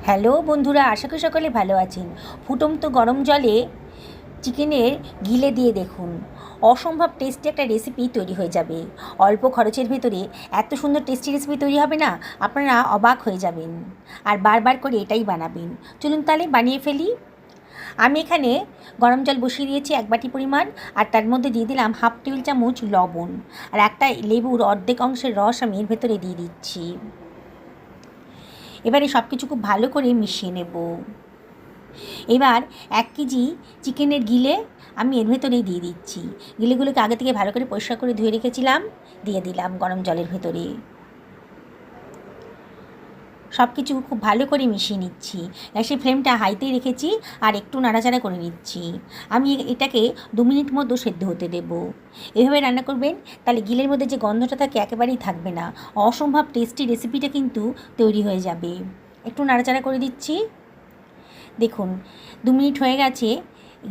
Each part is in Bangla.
হ্যালো বন্ধুরা, আশা করি সকলে ভালো আছেন। ফুটন্ত গরম জলে চিকেনের গিলে দিয়ে দেখুন, অসম্ভব টেস্টি একটা রেসিপি তৈরি হয়ে যাবে। অল্প খরচের ভেতরে এত সুন্দর টেস্টি রেসিপি তৈরি হবে না, আপনারা অবাক হয়ে যাবেন আর বারবার করে এটাই বানাবেন। চলুন তাহলে বানিয়ে ফেলি। আমি এখানে গরম জল বসিয়ে দিয়েছি 1 বাটি পরিমাণ, আর তার মধ্যে দিয়ে দিলাম হাফ টেবিল চামচ লবণ, আর একটা লেবুর অর্ধেক অংশের রস আমি এর ভেতরে দিয়ে দিচ্ছি। এবারে সব কিছু খুব ভালো করে মিশিয়ে নেব। এবার 1 কেজি চিকেনের গিলে আমি এর ভেতরেই দিয়ে দিচ্ছি। গিলেগুলোকে আগে থেকে ভালো করে পরিষ্কার করে ধুয়ে রেখেছিলাম, দিয়ে দিলাম গরম জলের ভেতরে। সব কিছু খুব ভালো করে মিশিয়ে নিচ্ছি। গ্যাসের ফ্লেমটা হাইতেই রেখেছি আর একটু নাড়াচাড়া করে নিচ্ছি। আমি এটাকে 2 মিনিট মতো সেদ্ধ হতে দেব। এভাবে রান্না করবেন, তাহলে গিলের মধ্যে যে গন্ধটা থাকে একেবারেই থাকবে না। অসম্ভব টেস্টি রেসিপিটা কিন্তু তৈরি হয়ে যাবে। একটু নাড়াচাড়া করে দিচ্ছি। দেখুন 2 মিনিট হয়ে গেছে,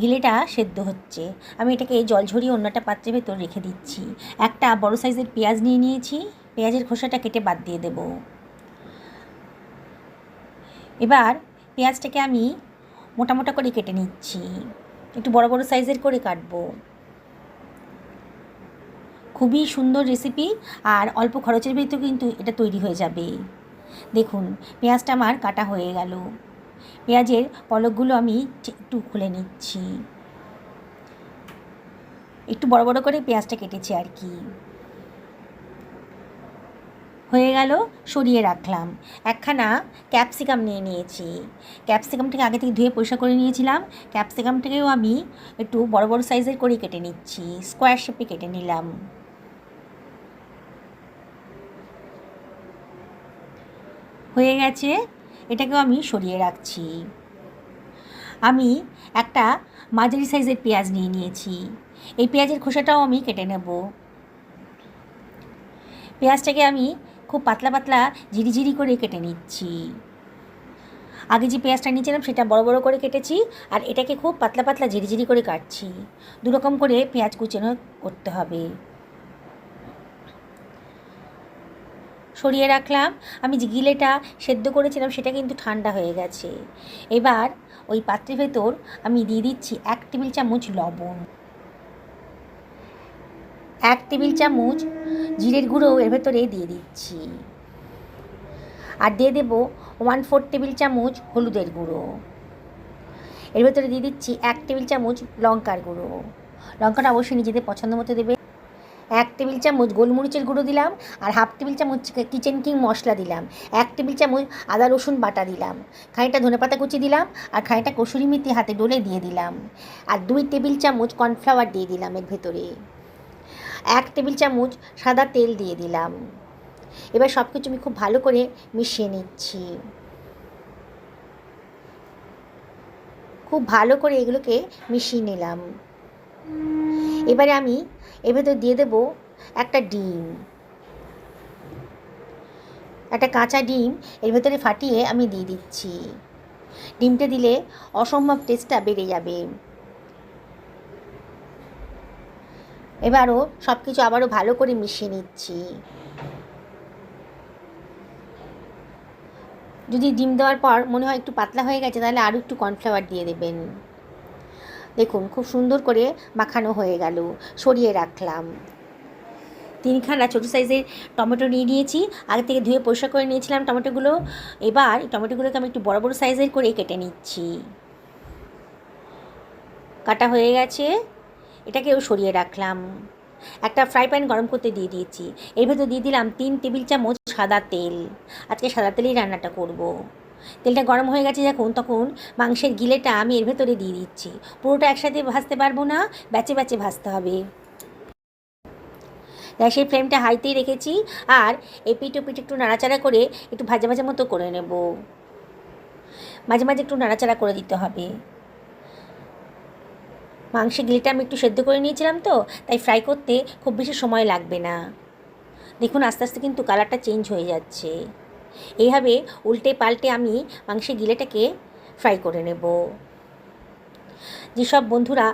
গিলেটা সেদ্ধ হচ্ছে। আমি এটাকে জল ঝরিয়ে অন্য একটা পাত্রের ভেতর রেখে দিচ্ছি। একটা বড় সাইজের পেঁয়াজ নিয়ে নিয়েছি, পেঁয়াজের খোসাটা কেটে বাদ দিয়ে দেব। এবার পেঁয়াজটাকে আমি মোটা মোটা করে কেটে নিচ্ছি, একটু বড় বড় সাইজের করে কাটবো। খুবই সুন্দর রেসিপি আর অল্প খরচের ভিতরে কিন্তু এটা তৈরি হয়ে যাবে। দেখুন পেঁয়াজটা আমার কাটা হয়ে গেল। পেঁয়াজের পলকগুলো আমি একটু খুলে নিচ্ছি। একটু বড় বড় করে পেঁয়াজটা কেটেছি আর কি। হয়ে গেল, সরিয়ে রাখলাম। একখানা ক্যাপসিকাম নিয়ে নিয়েছি। ক্যাপসিকামটাকে আগে থেকে ধুয়ে পরিষ্কার করে নিয়েছিলাম। ক্যাপসিকামটাকেও আমি একটু বড় বড় সাইজের করে কেটে নিচ্ছি, স্কোয়ার শেপে কেটে নিলাম। হয়ে গেছে, এটাকেও আমি সরিয়ে রাখছি। আমি একটা মাঝারি সাইজের পেঁয়াজ নিয়ে নিয়েছি। এই পেঁয়াজের খোসাটাও আমি কেটে নেব। পেঁয়াজটাকে আমি খুব পাতলা পাতলা ঝিরিঝিরি করে কেটে নিচ্ছি। আগে যে পেঁয়াজটা নিয়েছিলাম সেটা বড় বড় করে কেটেছি, আর এটাকে খুব পাতলা পাতলা ঝিরিঝিরি করে কাটছি। দুরকম করে পেঁয়াজ কুচানো করতে হবে। সরিয়ে রাখলাম। আমি যে গিলেটা সেদ্ধ করেছিলাম সেটা কিন্তু ঠান্ডা হয়ে গেছে। এবার ওই পাত্রের ভেতর আমি দিয়ে দিচ্ছি 1 টেবিল চামচ লবণ, 1 টেবিল চামচ জিরের গুঁড়ো এর ভেতরে দিয়ে দিচ্ছি, আর দিয়ে দেবো 1/4 টেবিল চামচ হলুদের গুঁড়ো। এর ভেতরে দিয়ে দিচ্ছি 1 টেবিল চামচ লঙ্কার গুঁড়ো। লঙ্কাটা অবশ্যই নিজেদের পছন্দ মতো দেবে। 1 টেবিল চামচ গোলমরিচের গুঁড়ো দিলাম, আর হাফ টেবিল চামচ কিচেন কিং মশলা দিলাম। 1 টেবিল চামচ আদা রসুন বাটা দিলাম। খানিকটা ধনেপাতা কুচি দিলাম, আর খানিকটা কসুরি মেথি হাতে ডলে দিয়ে দিলাম। আর 2 টেবিল চামচ কর্নফ্লাওয়ার দিয়ে দিলাম এর ভেতরে। 1 টেবিল চামচ সাদা তেল দিয়ে দিলাম। এবার সব কিছু আমি খুব ভালো করে মিশিয়ে নিচ্ছি। খুব ভালো করে এগুলোকে মিশিয়ে নিলাম। এবারে আমি এর ভেতর দিয়ে দেব একটা ডিম, একটা কাঁচা ডিম এর ভেতরে ফাটিয়ে আমি দিয়ে দিচ্ছি। ডিমটা দিলে অসম্ভব টেস্টটা বেড়ে যাবে। এবারও সব কিছু আবারও ভালো করে মিশিয়ে নিচ্ছি। যদি ডিম দেওয়ার পর মনে হয় একটু পাতলা হয়ে গেছে, তাহলে আরও একটু কর্নফ্লাওয়ার দিয়ে দেবেন। দেখুন খুব সুন্দর করে মাখানো হয়ে গেল। সরিয়ে রাখলাম। 3খানা ছোটো সাইজের টমেটো নিয়ে নিয়েছি, আগে থেকে ধুয়ে পরিষ্কার করে নিয়েছিলাম টমেটোগুলো। এবার টমেটোগুলোকে আমি একটু বড় বড় সাইজের করে কেটে নিচ্ছি। কাটা হয়ে গেছে, এটাকেও সরিয়ে রাখলাম। একটা ফ্রাই প্যান গরম করতে দিয়ে দিয়েছি। এর ভেতর দিয়ে দিলাম 3 টেবিল চামচ সাদা তেল। আজকে সাদা তেলেই রান্নাটা করব। তেলটা গরম হয়ে গেছে যখন, তখন মাংসের গিলেটা আমি এর ভেতরে দিয়ে দিচ্ছি। পুরোটা একসাথে ভাজতে পারবো না, ব্যাচে ব্যাচে ভাজতে হবে। গ্যাসের ফ্লেমটা হাইতেই রেখেছি, আর এপিট ওপিট একটু নাড়াচাড়া করে একটু ভাজা ভাজা মতো করে নেব। মাঝে মাঝে একটু নাড়াচাড়া করে দিতে হবে। মাংসের গিলেটা আমি একটু সেদ্ধ করে নিয়েছিলাম তো, তাই ফ্রাই করতে খুব বেশি সময় লাগবে না। দেখুন আস্তে আস্তে কিন্তু কালারটা চেঞ্জ হয়ে যাচ্ছে। এইভাবে উল্টে পাল্টে আমি মাংসের গিলেটাকে ফ্রাই করে নেব। যেসব বন্ধুরা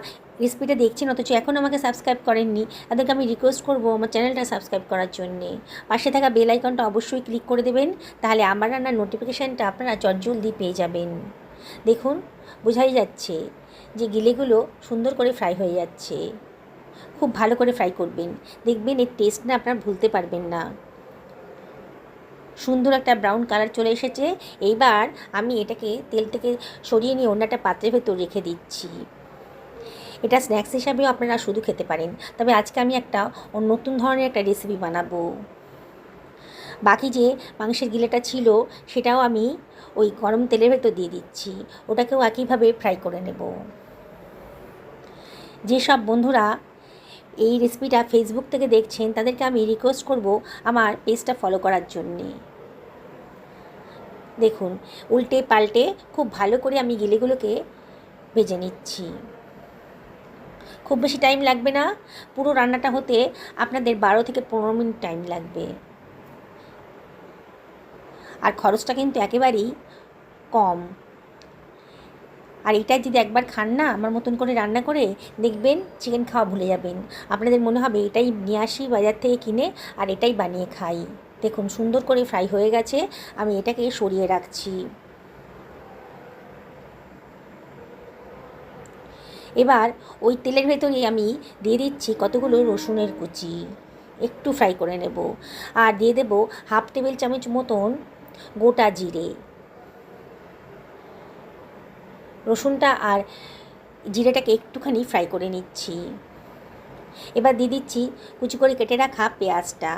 রেসিপিটা দেখছেন অথচ এখন আমাকে সাবস্ক্রাইব করেননি, তাদেরকে আমি রিকোয়েস্ট করবো আমার চ্যানেলটা সাবস্ক্রাইব করার জন্যে। পাশে থাকা বেল আইকনটা অবশ্যই ক্লিক করে দেবেন, তাহলে আমার রান্নার নোটিফিকেশানটা আপনারা চটজলদি পেয়ে যাবেন। দেখুন, বোঝাই যাচ্ছে যে গিলেগুলো সুন্দর করে ফ্রাই হয়ে যাচ্ছে। খুব ভালো করে ফ্রাই করবেন, দেখবেন এর টেস্ট না আপনারা ভুলতে পারবেন না। সুন্দর একটা ব্রাউন কালার চলে এসেছে। এইবার আমি এটাকে তেল থেকে সরিয়ে নিয়ে অন্য একটা পাত্রের ভেতর রেখে দিচ্ছি। এটা স্ন্যাক্স হিসাবেও আপনারা শুধু খেতে পারেন, তবে আজকে আমি একটা নতুন ধরনের একটা রেসিপি বানাবো। বাকি যে মাংসের গিলেটা ছিল সেটাও আমি ওই গরম তেলের ভেতর দিয়ে দিচ্ছি, ওটাকেও একইভাবে ফ্রাই করে নেব। যেসব বন্ধুরা এই রেসিপিটা ফেসবুক থেকে দেখছেন তাদেরকে আমি রিকোয়েস্ট করব আমার পেজটা ফলো করার জন্যে। দেখুন, উল্টে পাল্টে খুব ভালো করে আমি গিলেগুলোকে ভেজে নিচ্ছি। খুব বেশি টাইম লাগবে না, পুরো রান্নাটা হতে আপনাদের 12 থেকে 15 মিনিট টাইম লাগবে। আর খরচটা কিন্তু একেবারেই কম। আর এটাই যদি একবার খান না আমার মতন করে রান্না করে, দেখবেন চিকেন খাওয়া ভুলে যাবেন। আপনাদের মনে হবে এটাই নিয়ে আসি বাজার থেকে কিনে আর এটাই বানিয়ে খাই। দেখুন, সুন্দর করে ফ্রাই হয়ে গেছে, আমি এটাকে সরিয়ে রাখছি। এবার ওই তেলের ভেতরেই আমি দিয়ে দিচ্ছি কতগুলো রসুনের কুচি, একটু ফ্রাই করে নেব। আর দিয়ে দেব হাফ টেবিল চামচ মতন গোটা জিরে। রসুনটা আর জিরেটাকে একটুখানি ফ্রাই করে নিচ্ছি। এবার দিয়ে দিচ্ছি কুচি করে কেটে রাখা পেঁয়াজটা।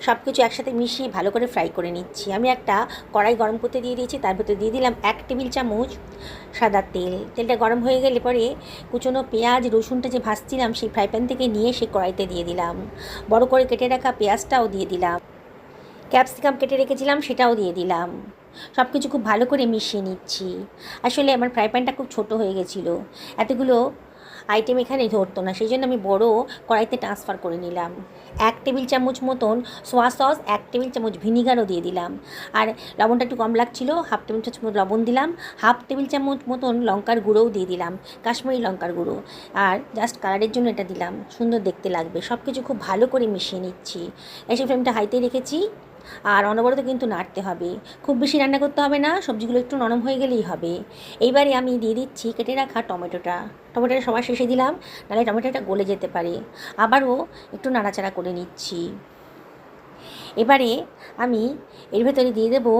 সব কিছু একসাথে মিশিয়ে ভালো করে ফ্রাই করে নিচ্ছি। আমি একটা কড়াই গরম করতে দিয়ে দিয়েছি, তার ভেতরে দিয়ে দিলাম 1 টেবিল চামচ সাদা তেল। তেলটা গরম হয়ে গেলে পরে কুচনো পেঁয়াজ রসুনটা যে ভাজছিলাম সেই ফ্রাই প্যান থেকে নিয়ে সেই কড়াইতে দিয়ে দিলাম। বড় করে কেটে রাখা পেঁয়াজটাও দিয়ে দিলাম। ক্যাপসিকাম কেটে রেখেছিলাম সেটাও দিয়ে দিলাম। সব কিছু খুব ভালো করে মিশিয়ে নিচ্ছি। আসলে আমার ফ্রাই প্যানটা খুব ছোট হয়ে গেছিলো, এতগুলো আইটেম এখানে ধরতো না, সেই জন্য আমি বড় কড়াইতে ট্রান্সফার করে নিলাম। 1 টেবিল চামচ মতন সোয়া সস, 1 টেবিল চামচ ভিনিগারও দিয়ে দিলাম। আর লবণটা একটু কম লাগছিল, হাফ টেবিল চামচ লবণ দিলাম। হাফ টেবিল চামচ মতন লঙ্কার গুঁড়োও দিয়ে দিলাম, কাশ্মীরি লঙ্কার গুঁড়ো। আর জাস্ট কালারের জন্য এটা দিলাম, সুন্দর দেখতে লাগবে। সব কিছু খুব ভালো করে মিশিয়ে নিচ্ছি। গ্যাসের ফ্লেমটা হাইতে রেখেছি, আর অনবরত কিন্তু নাড়তে হবে। খুব বেশি রান্না করতে হবে না, সবজিগুলো একটু নরম হয়ে গেলেই হবে। এইবারে আমি দিয়ে দিচ্ছি কেটে রাখা টমেটোটা সবার শেষে দিলাম, নাহলে টমেটোটা গলে যেতে পারে। আবারও একটু নাড়াচাড়া করে নিচ্ছি। এবারে আমি এর ভেতরে দিয়ে দেবো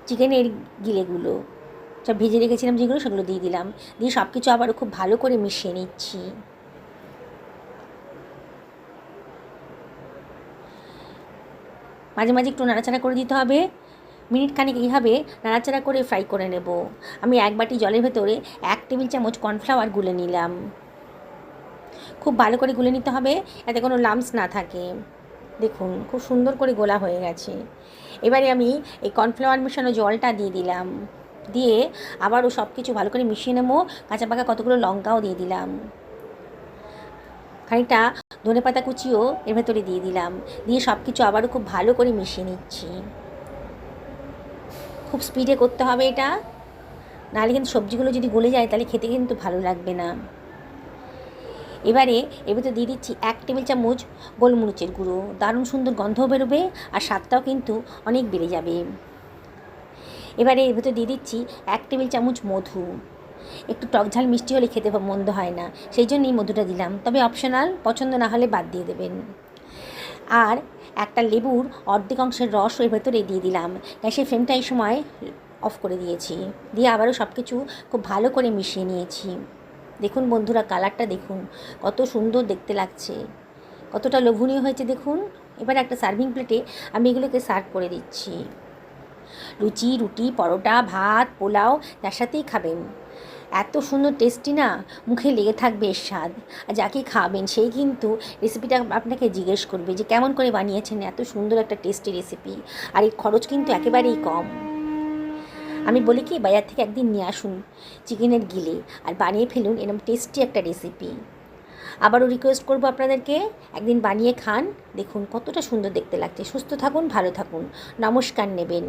চিকেনের গিলেগুলো, সব ভেজে রেখেছিলাম যেগুলো, সেগুলো দিয়ে দিলাম। দিয়ে সব কিছু আবারও খুব ভালো করে মিশিয়ে নিচ্ছি। মাঝে মাঝে একটু নাড়াচাড়া করে দিতে হবে। মিনিট খানিক এইভাবে নাড়াচাড়া করে ফ্রাই করে নেব। আমি 1 বাটি জলের ভেতরে 1 টেবিল চামচ কর্নফ্লাওয়ার গুলে নিলাম। খুব ভালো করে গুলে নিতে হবে, যাতে কোনো লাম্পস না থাকে। দেখুন, খুব সুন্দর করে গোলা হয়ে গেছে। এবারে আমি এই কর্নফ্লাওয়ার মেশানো জলটা দিয়ে দিলাম। দিয়ে আবারও সব কিছু ভালো করে মিশিয়ে নেবো। কাঁচা পাকা কতগুলো লঙ্কাও দিয়ে দিলাম। খানিকটা ধনেপাতা কুচিও এর ভেতরে দিয়ে দিলাম। দিয়ে সব কিছু আবারও খুব ভালো করে মিশিয়ে নিচ্ছি। খুব স্পিডে করতে হবে এটা, নাহলে কিন্তু সবজিগুলো যদি গলে যায় তাহলে খেতে কিন্তু ভালো লাগবে না। এবারে এর ভেতরে দিয়ে দিচ্ছি 1 টেবিল চামচ গোলমরিচের গুঁড়ো। দারুণ সুন্দর গন্ধও বেরোবে আর স্বাদটাও কিন্তু অনেক বেড়ে যাবে। এবারে এর ভেতরে দিয়ে দিচ্ছি 1 টেবিল চামচ মধু। একটু টক ঝাল মিষ্টি হলে খেতে মন্দ হয় না, সেই জন্যই মধুটা দিলাম, তবে অপশনাল, পছন্দ না হলে বাদ দিয়ে দেবেন। আর একটা লেবুর অর্ধেক অংশের রস এর ভেতরে দিয়ে দিলাম। গ্যাসের ফ্লেমটা এই সময় অফ করে দিয়েছি। দিয়ে আবারও সব কিছু খুব ভালো করে মিশিয়ে নিয়েছি। দেখুন বন্ধুরা, কালারটা দেখুন কত সুন্দর দেখতে লাগছে, কতটা লোভনীয় হয়েছে দেখুন। এবার একটা সার্ভিং প্লেটে আমি এগুলোকে সার্ভ করে দিচ্ছি। লুচি, রুটি, পরোটা, ভাত, পোলাও যার সাথেই খাবেন, এত সুন্দর টেস্টি না, মুখে লেগে থাকবে এর স্বাদ। আর যাকে খাবেন সেই কিন্তু রেসিপিটা আপনাকে জিজ্ঞেস করবে যে কেমন করে বানিয়েছেন এত সুন্দর একটা টেস্টি রেসিপি। আর এর খরচ কিন্তু একেবারেই কম। আমি বলি কি, বাজার থেকে একদিন নিয়ে আসুন চিকেনের গিলে আর বানিয়ে ফেলুন এরকম টেস্টি একটা রেসিপি। আবারও রিকোয়েস্ট করবো আপনাদেরকে, একদিন বানিয়ে খান, দেখুন কতটা সুন্দর দেখতে লাগছে। সুস্থ থাকুন, ভালো থাকুন, নমস্কার নেবেন।